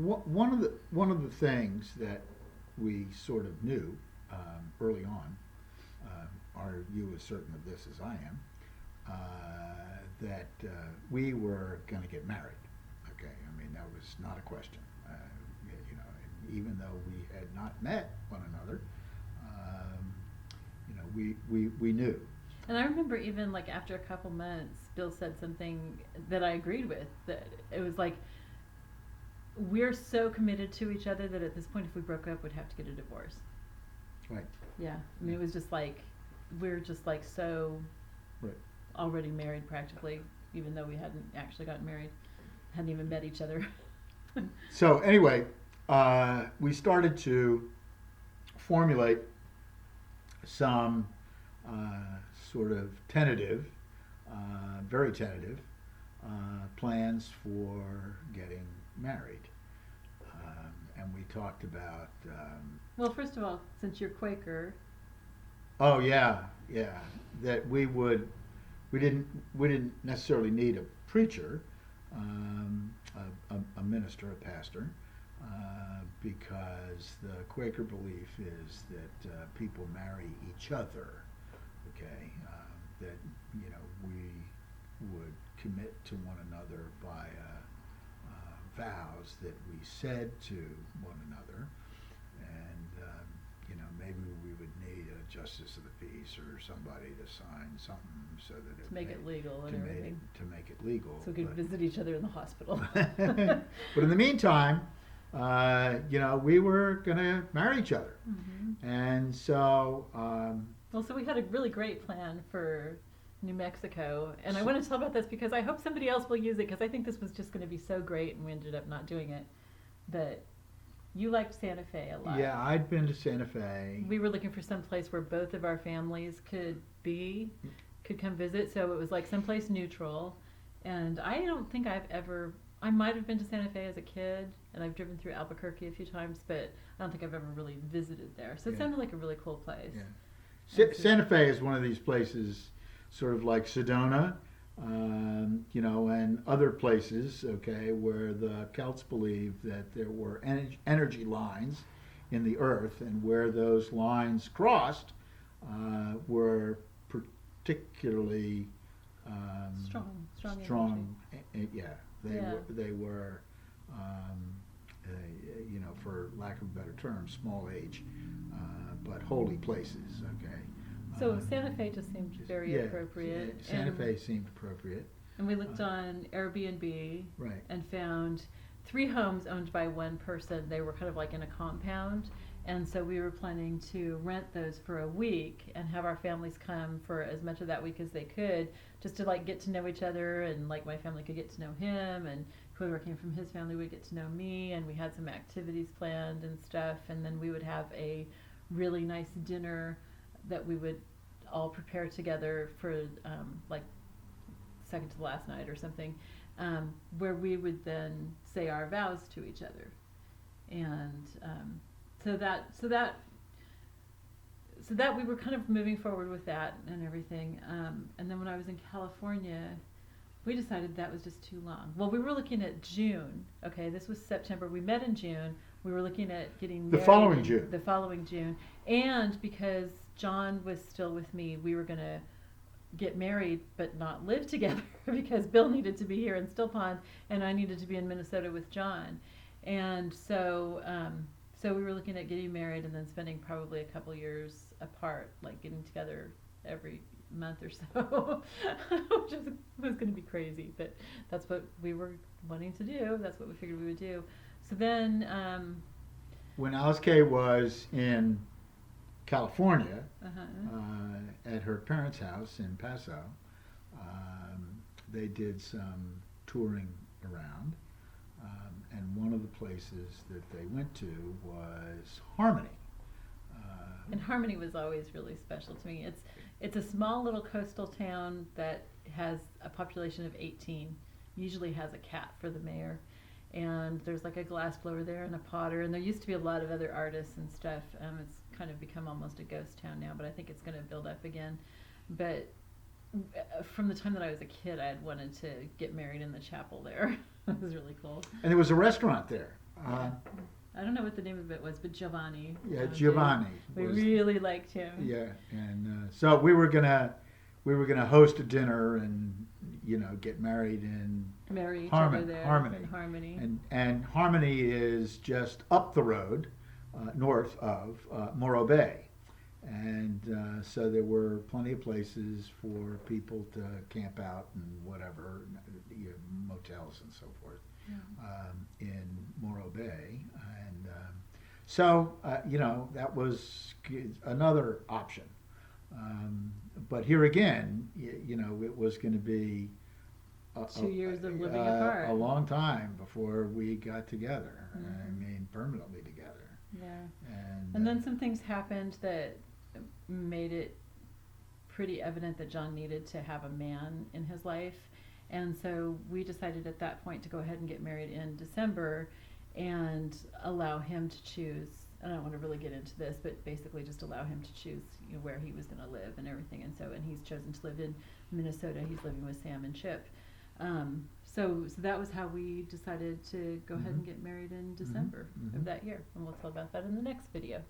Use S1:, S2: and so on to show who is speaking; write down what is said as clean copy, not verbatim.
S1: one of the things that we sort of knew early on, are you as certain of this as I am, that we were going to get married. Okay, I mean that was not a question. And even though we had not met one another, we knew.
S2: And I remember even like after a couple months, Bill said something that I agreed with. That it was like, we're so committed to each other that at this point, if we broke up, we'd have to get a divorce.
S1: Right.
S2: Yeah, I mean, it was just like, we're just like so
S1: Right.
S2: already married practically, even though we hadn't actually gotten married, hadn't even met each other.
S1: So anyway, we started to formulate some sort of tentative, very tentative plans for getting married. And we talked about.
S2: Well, first of all, since you're Quaker.
S1: Oh yeah, that we didn't necessarily need a preacher, a minister, a pastor, because the Quaker belief is that people marry each other. Okay, that we would commit to one another by vows that we said to one another, and maybe we would need a justice of the peace or somebody to sign something so that
S2: To make it legal and everything.
S1: To make it legal.
S2: So we could visit each other in the hospital.
S1: But in the meantime, we were going to marry each other.
S2: Mm-hmm.
S1: And so.
S2: Well, so we had a really great plan for New Mexico. And I want to tell about this because I hope somebody else will use it, because I think this was just going to be so great and we ended up not doing it. But you liked Santa Fe a lot.
S1: Yeah, I'd been to Santa Fe.
S2: We were looking for some place where both of our families could come visit. So it was like someplace neutral. And I don't think I might have been to Santa Fe as a kid, and I've driven through Albuquerque a few times, but I don't think I've ever really visited there. So it sounded like a really cool place.
S1: Yeah. Santa Fe is one of these places, sort of like Sedona, and other places, okay, where the Celts believed that there were energy lines in the earth, and where those lines crossed were particularly strong. They were, for lack of a better term, small age, but holy places. Okay.
S2: So Santa Fe just seemed very appropriate.
S1: Santa Fe seemed appropriate.
S2: And we looked on Airbnb,
S1: right,
S2: and found 3 homes owned by one person. They were kind of like in a compound. And so we were planning to rent those for a week and have our families come for as much of that week as they could, just to like get to know each other, and like my family could get to know him, and whoever came from his family would get to know me, and we had some activities planned and stuff, and then we would have a really nice dinner that we would all prepare together for like second to the last night or something, where we would then say our vows to each other. And so that we were kind of moving forward with that and everything. And then when I was in California, we decided that was just too long. Well, we were looking at June. Okay, this was September. We met in June. We were looking at getting married the following June. And because John was still with me, we were going to get married but not live together because Bill needed to be here in Still Pond and I needed to be in Minnesota with John. And so we were looking at getting married and then spending probably a couple years apart, like getting together every month or so, which was going to be crazy, but that's what we were wanting to do. That's what we figured we would do. So then
S1: when Alyce-Kay was in California, at her parents' house in Paso, they did some touring around, and one of the places that they went to was Harmony.
S2: And Harmony was always really special to me. It's a small little coastal town that has a population of 18, usually has a cat for the mayor. And there's like a glass blower there and a potter, and there used to be a lot of other artists and stuff. It's kind of become almost a ghost town now, but I think it's going to build up again. But from the time that I was a kid, I had wanted to get married in the chapel there. It was really cool.
S1: And there was a restaurant there. Uh,
S2: I don't know what the name of it was, but Giovanni.
S1: yeah, Giovanni.
S2: We
S1: was-
S2: really liked him.
S1: Yeah, and so we were gonna host a dinner and get married in
S2: Marry each
S1: Harmony.
S2: other there.
S1: Harmony.
S2: In Harmony.
S1: and Harmony is just up the road, north of Morro Bay, and so there were plenty of places for people to camp out and whatever, motels and so forth.
S2: Yeah.
S1: In Morro Bay, and so that was another option. But here again, it was going to be
S2: 2 years of living apart.
S1: a long time before we got together. I
S2: Mhm.
S1: mean, permanently together.
S2: Yeah.
S1: And
S2: And then some things happened that made it pretty evident that John needed to have a man in his life. And so we decided at that point to go ahead and get married in December and allow him to choose. I don't want to really get into this, but basically just allow him to choose where he was going to live and everything. And he's chosen to live in Minnesota. He's living with Sam and Chip. So that was how we decided to go ahead and get married in December
S1: Mhm.
S2: of that year. And we'll tell about that in the next video.